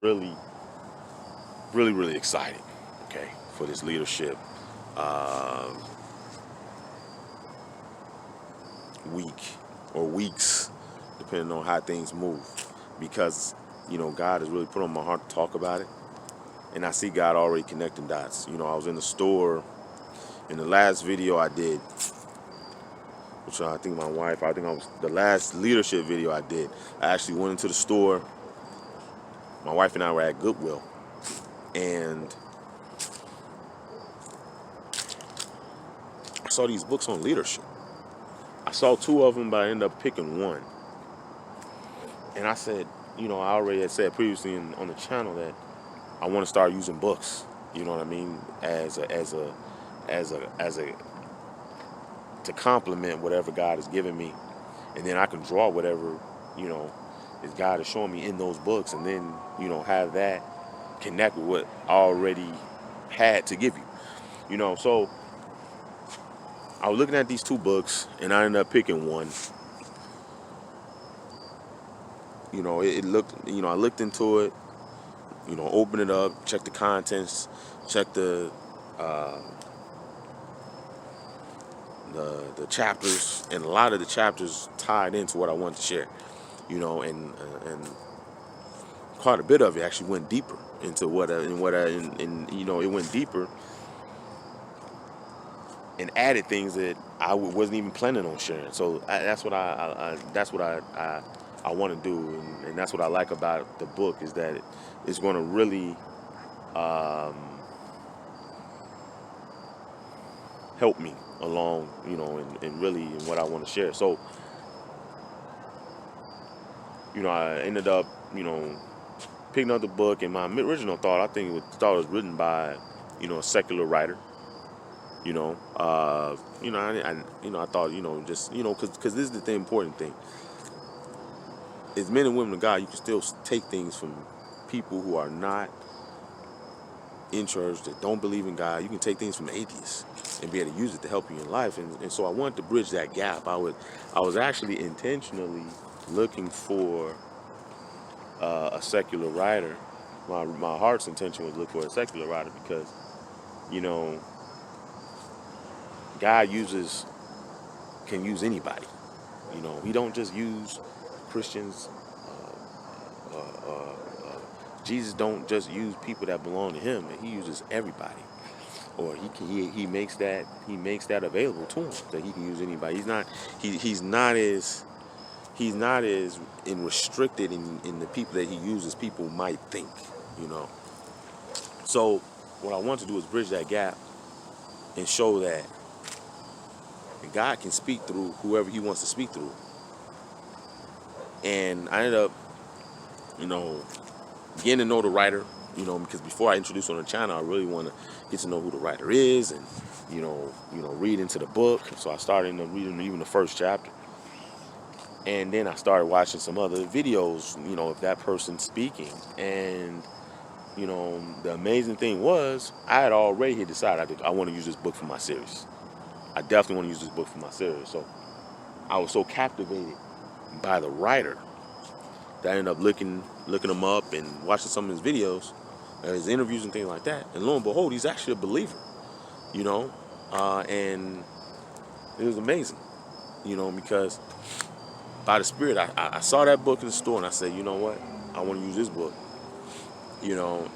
really, really, really excited, okay, for this leadership um, week or weeks, depending on how things move, because God has really put on my heart to talk about it, and I see God already connecting dots. I was in the store in the last video I did, which I think I was the last leadership video I did. I actually went into the store. My wife and I were at Goodwill, and I saw these books on leadership. I saw two of them, but I ended up picking one. And I said, I already had said previously on the channel that I want to start using books. You know what I mean? As a to complement whatever God has given me, and then I can draw whatever you know is God is showing me in those books, and then have that connect with what I already had to give you. So I was looking at these two books, and I ended up picking one. It looked, I looked into it, open it up, check the contents, check uh, the chapters, and a lot of the chapters tied into what I wanted to share. And quite a bit of it actually went deeper into it went deeper and added things that I wasn't even planning on sharing. So that's what I want to do, and that's what I like about the book is that it's going to really um, help me along, and really in what I want to share. So, I ended up, picking up the book, and my original thought, thought it was written by, a secular writer. I thought, just, because this is the important thing. As men and women of God, you can still take things from people who are not in church, that don't believe in God. You can take things from atheists and be able to use it to help you in life. And so I wanted to bridge that gap. I was actually intentionally looking for a secular writer. My heart's intention was to look for a secular writer because, you know, God can use anybody. He don't just use Christians. Jesus don't just use people that belong to him. He uses everybody, or he makes that available to him, that he can use anybody. He's not as restricted in the people that he uses. People might think, you know. So what I want to do is bridge that gap and show that God can speak through whoever he wants to speak through. And I ended up, getting to know the writer, because before I introduce on the channel, I really want to get to know who the writer is and, read into the book. So I started reading even the first chapter. And then I started watching some other videos, of that person speaking. And, the amazing thing was I had already decided I want to use this book for my series. I definitely want to use this book for my series. So I was so captivated by the writer that I ended up looking him up and watching some of his videos, his interviews and things like that. And lo and behold, he's actually a believer, and it was amazing, because by the Spirit, I saw that book in the store and I said, you know what, I want to use this book,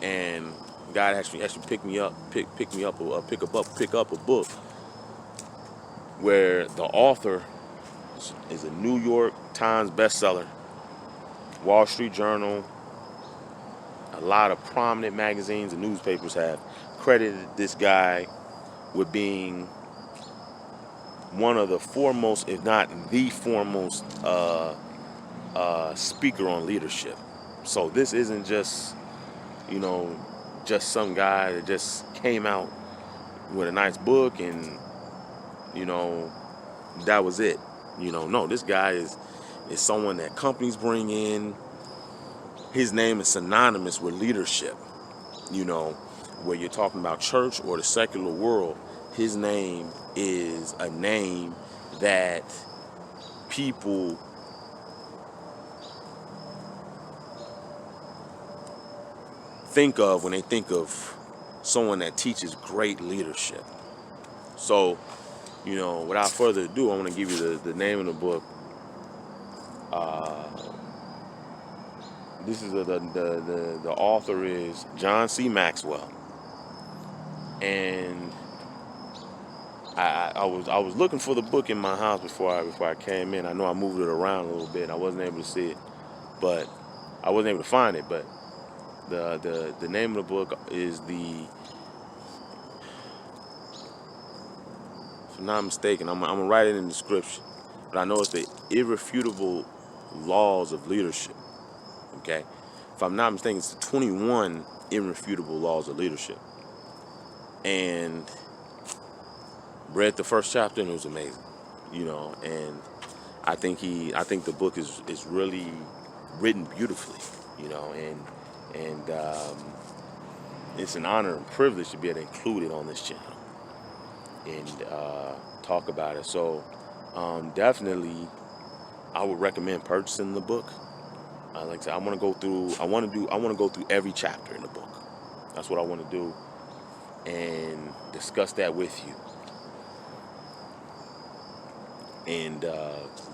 and God actually pick up a book where the author is a New York Times bestseller, Wall Street Journal, a lot of prominent magazines and newspapers have credited this guy with being one of the foremost, if not the foremost, speaker on leadership. So this isn't just, just some guy that just came out with a nice book and, that was it. No, this guy is someone that companies bring in. His name is synonymous with leadership. Where you're talking about church or the secular world, his name is a name that people think of when they think of someone that teaches great leadership. So, without further ado, I want to give you the name of the book. This is the author is John C. Maxwell, and I was looking for the book in my house before I came in. I know I moved it around a little bit. I wasn't able to see it, but I wasn't able to find it. But the name of the book is if I'm not mistaken, I'm gonna write it in the description. But I know it's the Irrefutable Laws of Leadership. Okay, if I'm not mistaken, it's the 21 Irrefutable Laws of Leadership. And read the first chapter and it was amazing, and I think the book is really written beautifully, and it's an honor and privilege to be able to include it on this channel and talk about it. So definitely I would recommend purchasing the book. Like I said, I want to go through every chapter in the book. That's what I want to do, and discuss that with you, and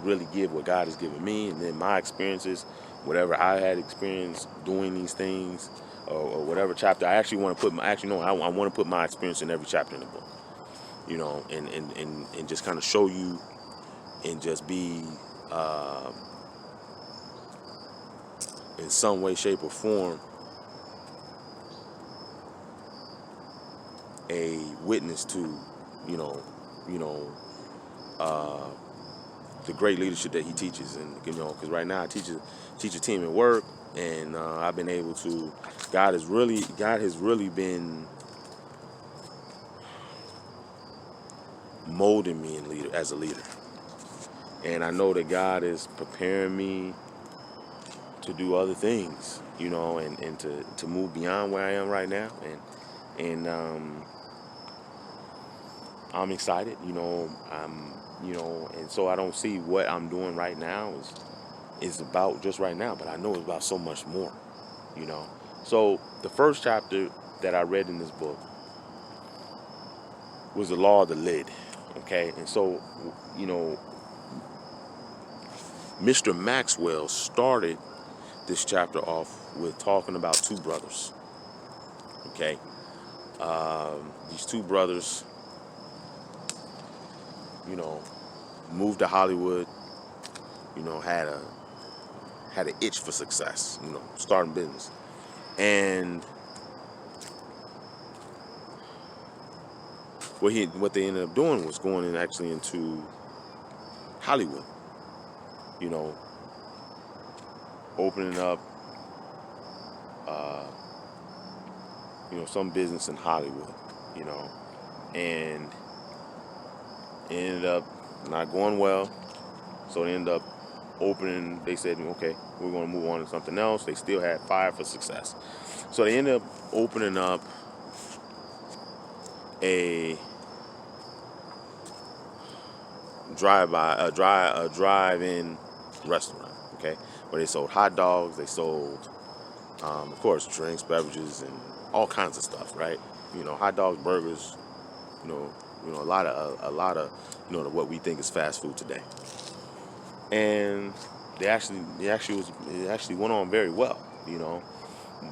really give what God has given me, and then my experiences, whatever I had experienced doing these things, or whatever chapter. I actually want to put I want to put my experience in every chapter in the book, and just kind of show you, and just be in some way, shape, or form a witness to, the great leadership that he teaches. And because right now I teach a team at work, and I've been able to. God has really been molding me as a leader, and I know that God is preparing me to do other things, and to move beyond where I am right now, and I'm excited, and so I don't see what I'm doing right now is about just right now, but I know it's about so much more, So the first chapter that I read in this book was the law of the lid, okay? And so, Mr. Maxwell started this chapter off with talking about two brothers, okay? These two brothers, moved to Hollywood, had an itch for success, starting business. And what they ended up doing was going into Hollywood, opening up some business in Hollywood, and it ended up not going well. So they ended up opening, they said, okay, we're going to move on to something else. They still had fire for success. So they ended up opening up a drive-in restaurant, okay, where they sold hot dogs, they sold, of course, drinks, beverages, and all kinds of stuff, right? Hot dogs, burgers, a lot of what we think is fast food today. And it actually went on very well.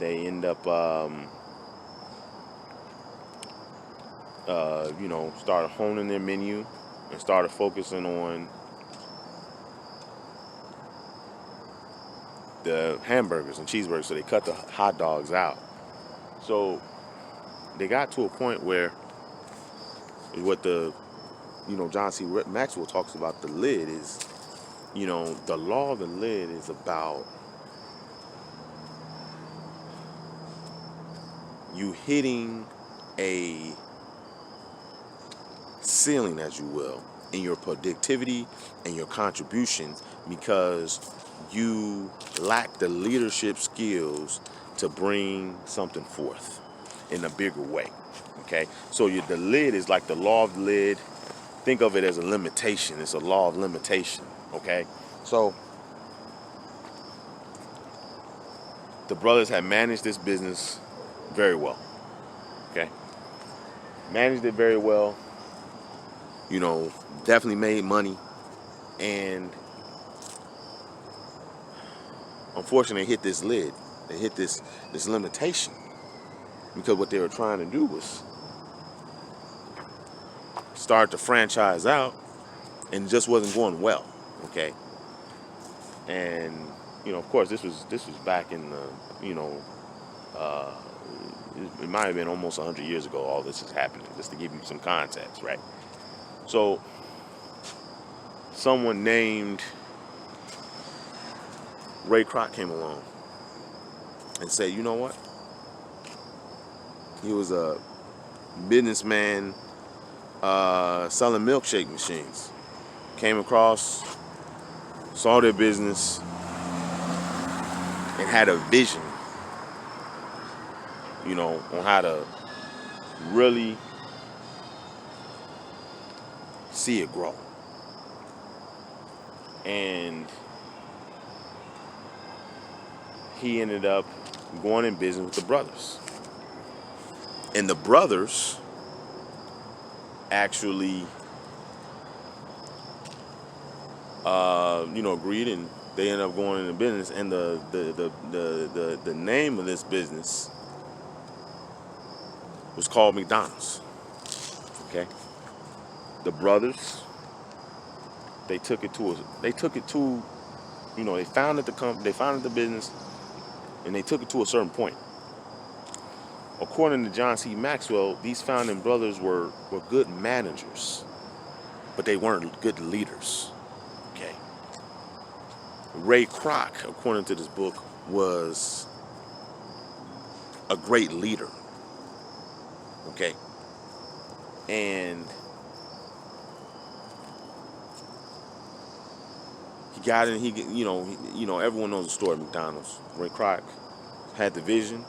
They end up started honing their menu and started focusing on the hamburgers and cheeseburgers. So they cut the hot dogs out. So they got to a point where what John C. Maxwell talks about the lid is, the law of the lid is about you hitting a ceiling, as you will, in your productivity and your contribution, because you lack the leadership skills to bring something forth in a bigger way. Okay, so the lid is like the law of the lid. Think of it as a limitation. It's a law of limitation. Okay, so the brothers had managed this business very well. Okay, managed it very well. You know, definitely made money, and unfortunately, they hit this lid. They hit this limitation because what they were trying to do was start to franchise out, and it just wasn't going well. Okay, and of course, this was back in the uh, it might have been almost 100 years ago. All this is happening, just to give you some context, right? So, someone named Ray Kroc came along and said, you know what? He was a businessman selling milkshake machines. Came across, saw their business, and had a vision, on how to really see it grow. And he ended up going in business with the brothers. And the brothers actually, agreed, and they ended up going into business. And the name of this business was called McDonald's. Okay, the brothers, they founded the company, they founded the business, and they took it to a certain point. According to John C. Maxwell, these founding brothers were good managers, but they weren't good leaders. Okay. Ray Kroc, according to this book, was a great leader. Okay. And he got in, everyone knows the story of McDonald's. Ray Kroc had the vision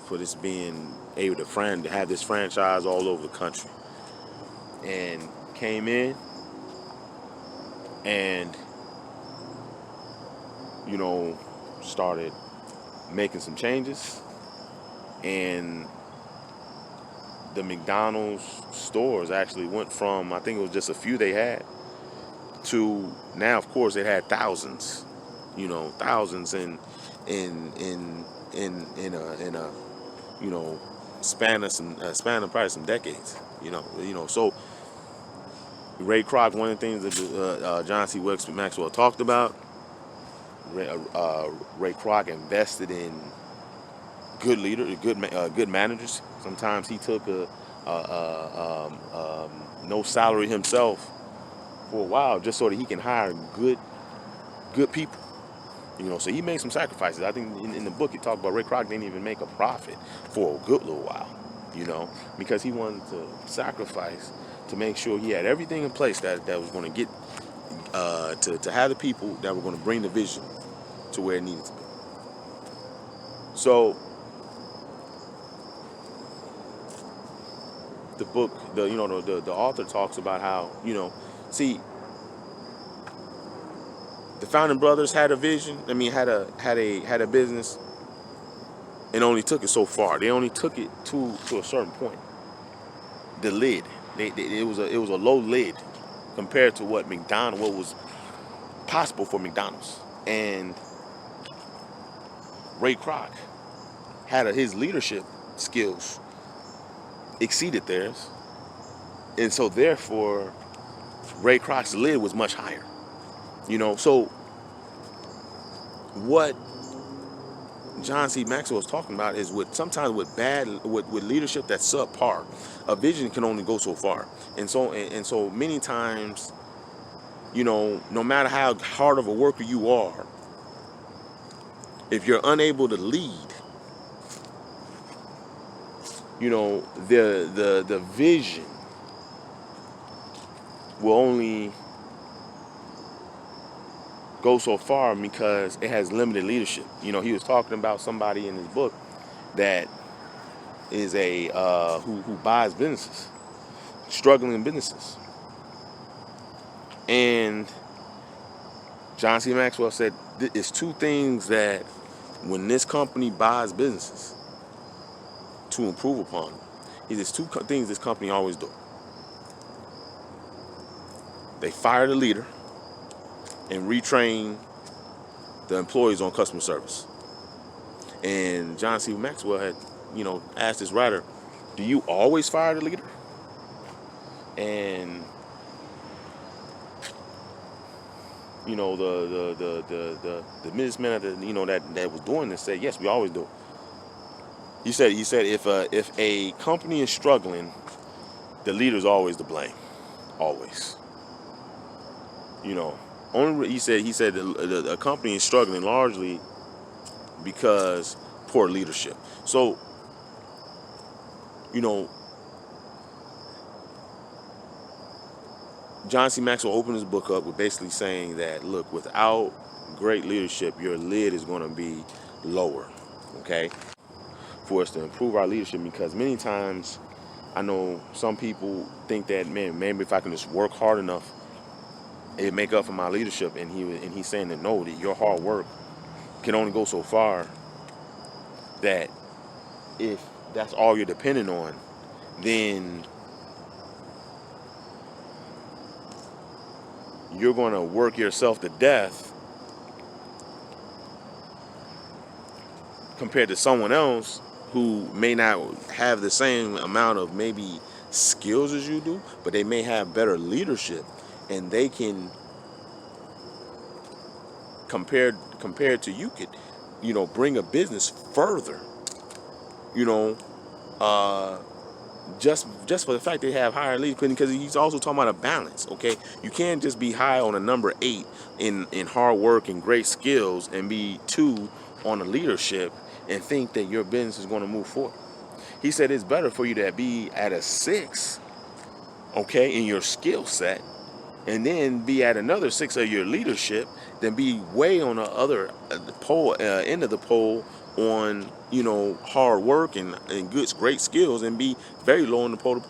for this being able to have this franchise all over the country, and came in and started making some changes, and the McDonald's stores actually went from, I think it was just a few they had, to now, of course, it had thousands, thousands in a span of probably some decades, So Ray Kroc, one of the things that John C. Maxwell talked about, Ray Kroc invested in good leaders, good managers. Sometimes he took no salary himself for a while, just so that he can hire good people. So he made some sacrifices. I think in the book he talked about Ray Kroc didn't even make a profit for a good little while, because he wanted to sacrifice to make sure he had everything in place that was going to get to have the people that were going to bring the vision to where it needed to be. So the book, the author talks about how, see, the founding brothers had a vision. Had a business, and only took it so far. They only took it to a certain point. The lid, it was a low lid compared to what was possible for McDonald's. And Ray Kroc had his leadership skills exceeded theirs, and so therefore Ray Kroc's lid was much higher. So what John C. Maxwell is talking about is sometimes with leadership that's subpar, a vision can only go so far. And so many times, no matter how hard of a worker you are, if you're unable to lead, the vision will only go so far because it has limited leadership. He was talking about somebody in his book that is who buys businesses, struggling businesses. And John C. Maxwell said it's two things that when this company buys businesses, to improve upon them. There's two things this company always do. They fire the leader and retrain the employees on customer service. And John C. Maxwell had, asked this writer, do you always fire the leader? And the businessman that was doing this said, yes, we always do. He said if a company is struggling, the leader's always to blame, always. He said a company is struggling largely because poor leadership. So, John C. Maxwell opened his book up with basically saying that, look, without great leadership, your lid is going to be lower, okay? For us to improve our leadership, because many times I know some people think that, man, maybe if I can just work hard enough, it'd make up for my leadership. And he's saying that no, that your hard work can only go so far, that if that's all you're depending on, then you're going to work yourself to death compared to someone else who may not have the same amount of maybe skills as you do, but they may have better leadership, and they can, compared to you, could, bring a business further, just for the fact they have higher leadership, because he's also talking about a balance, okay? You can't just be high on a number 8 in hard work and great skills and be 2 on the leadership and think that your business is going to move forward. He said it's better for you to be at a 6, okay, in your skill set, and then be at another 6 of your leadership, than be way on the other end of the pole on hard work and great skills, and be very low on the totem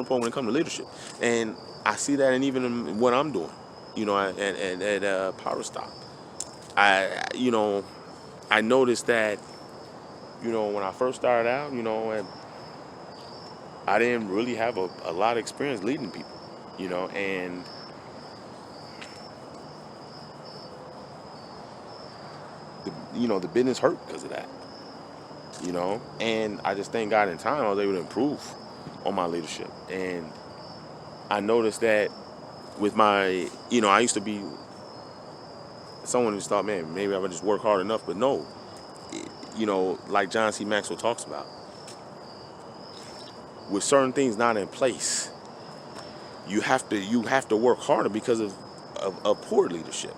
pole when it comes to leadership. And I see that, and even in what I'm doing, at Power Stop, I noticed that, when I first started out, and I didn't really have a lot of experience leading people, and the business hurt because of that, and I just thank God in time I was able to improve on my leadership. And I noticed that with my, I used to be someone who just thought, man, maybe I would just work hard enough, but no, like John C. Maxwell talks about, with certain things not in place, you have to work harder because of poor leadership,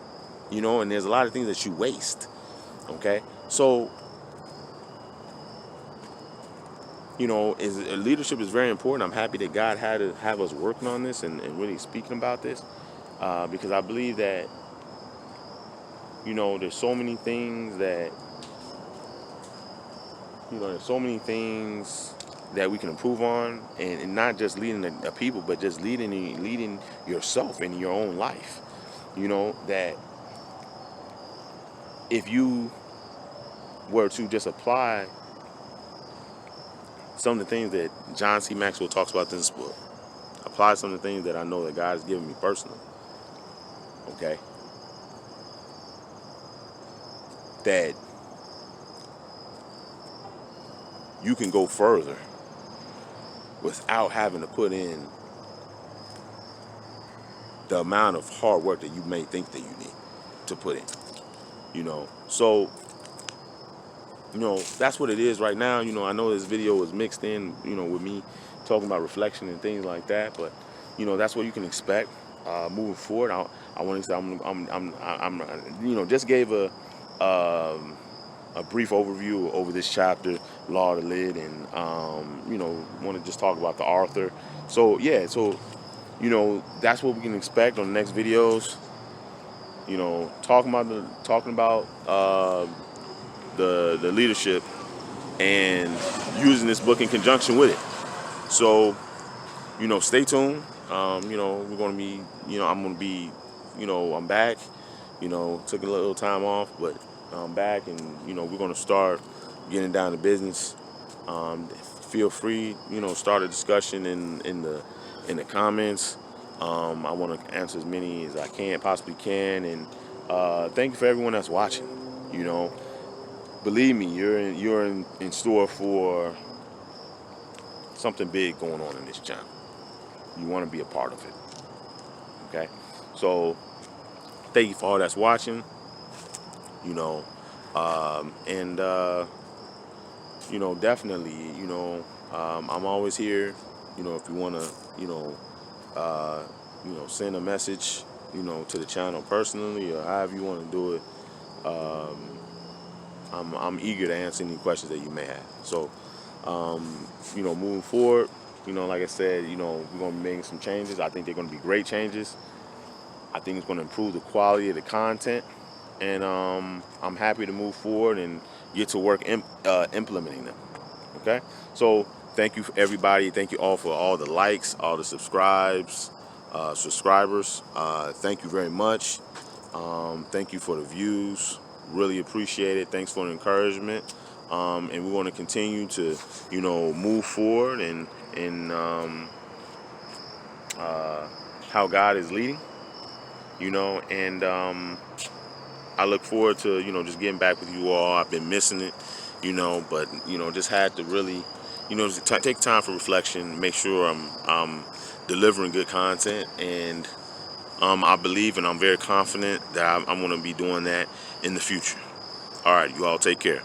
and there's a lot of things that you waste. Okay, so leadership is very important. I'm happy that God had to have us working on this and really speaking about this, because I believe that there's so many things that we can improve on, and not just leading the people, but just leading yourself in your own life. That if you were to just apply some of the things that John C. Maxwell talks about in this book, apply some of the things that I know that God has given me personally, okay, that you can go further without having to put in the amount of hard work that you may think that you need to put in. So that's what it is right now. I know this video is mixed in, with me talking about reflection and things like that, but that's what you can expect moving forward. I want to say I'm just gave a brief overview over this chapter, Law of the Lid, and want to just talk about the author. So yeah, that's what we can expect on the next videos. Talking about the leadership and using this book in conjunction with it. So, stay tuned. We're going to be, I'm going to be, I'm back, took a little time off, but I'm back, and, we're going to start getting down to business. Feel free, start a discussion in the comments. I want to answer as many as I possibly can, and thank you for everyone that's watching. You know, believe me, you're in store for something big going on in this channel. You want to be a part of it. Okay, so thank you for all that's watching. And definitely, I'm always here. If you want to, send a message, to the channel personally, or however you want to do it. I'm eager to answer any questions that you may have. So, moving forward, like I said, we're going to be making some changes. I think they're going to be great changes. I think it's going to improve the quality of the content, and I'm happy to move forward and get to work implementing them. Okay, so thank you everybody. Thank you all for all the likes, all the subscribers. Thank you very much. Thank you for the views. Really appreciate it. Thanks for the encouragement. And we want to continue to, move forward and how God is leading. And I look forward to, just getting back with you all. I've been missing it, but, just had to really, just take time for reflection, make sure I'm delivering good content. And I believe and I'm very confident that I'm going to be doing that in the future. All right, you all take care.